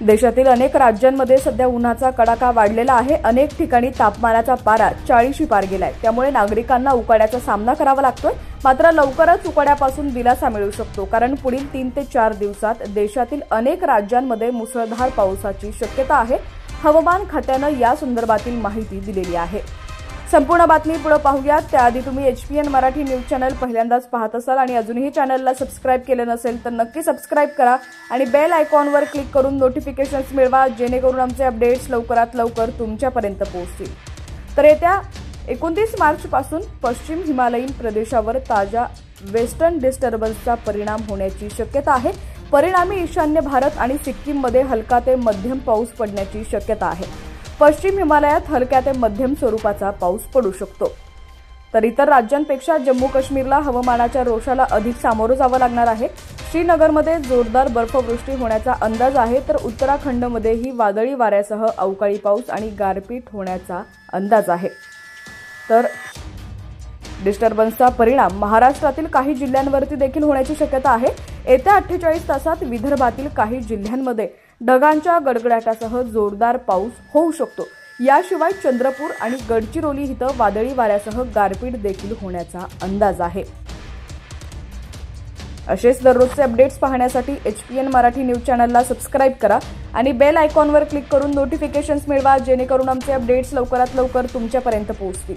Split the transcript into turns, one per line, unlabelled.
देशातील अनेक राज्यांमध्ये सध्या उन्हाचा कडाका वाढलेला आहे। अनेक ठिकाणी तापमानाचा पारा 40 पार गेलाय। त्यामुळे नागरिकांना उकाड्याचा सामना करावा लागतोय। मात्र लवकरच उकाड्यापासून दिलासा मिळू शकतो, कारण पुढील 3 ते 4 दिवसात देशातील अनेक राज्यांमध्ये मुसळधार पावसाची शक्यता आहे। हवामान खात्यानं या संदर्भातील माहिती दिलेली आहे। संपूर्ण बातमी पुढे पाहूयात। त्याआधी तुम्ही HPN मराठी न्यूज चॅनल पहिल्यांदाच पाहत असाल आणि अजूनही चॅनलला सबस्क्राइब केले नसेल तर नक्की सबस्क्राइब करा आणि बेल आयकॉनवर क्लिक करून नोटिफिकेशन्स मिळवा, जेणेकरून आमचे अपडेट्स लवकरात लवकर तुमच्यापर्यंत पोहोचतील। तर येत्या 29 मार्च पासून पश्चिम हिमालयीन प्रदेशावर ताजा वेस्टर्न डिस्टर्बन्सचा परिणाम होण्याची शक्यता आहे। परिणामी ईशान्य भारत आणि सिक्कीममध्ये हलका ते मध्यम पाऊस पडण्याची शक्यता आहे। पश्चिम हिमालयात हलक्या ते मध्यम स्वरूपाचा पाऊस पडू शकतो। तर इतर राज्यांपेक्षा जम्मू काश्मीरला हवामानाच्या रोषाला अधिक सामोरं जावं लागणार आहे। श्रीनगरमध्ये जोरदार बर्फवृष्टी होण्याचा अंदाज आहे, तर उत्तराखंडमध्येही वादळी वाऱ्यासह अवकाळी पाऊस आणि गारपीट होण्याचा अंदाज आहे। तर डिस्टर्बन्सचा परिणाम महाराष्ट्रातील काही जिल्ह्यांवरती देखील होण्याची शक्यता आहे। येत्या 48 तासात विदर्भातील काही जिल्ह्यांमध्ये ढगांच्या गडगडाटासह जोरदार पाऊस होऊ शकतो। याशिवाय चंद्रपूर आणि गडचिरोली इथं वादळी वाऱ्यासह गारपीट देखील होण्याचा अंदाज आहे। असेच दररोजचे अपडेट्स पाहण्यासाठी HPN मराठी न्यूज चॅनलला सबस्क्राइब करा आणि बेल आयकॉनवर क्लिक करून नोटिफिकेशन्स मिळवा, जेणेकरून आमचे अपडेट्स लवकरात लवकर तुमच्यापर्यंत पोहोचतील।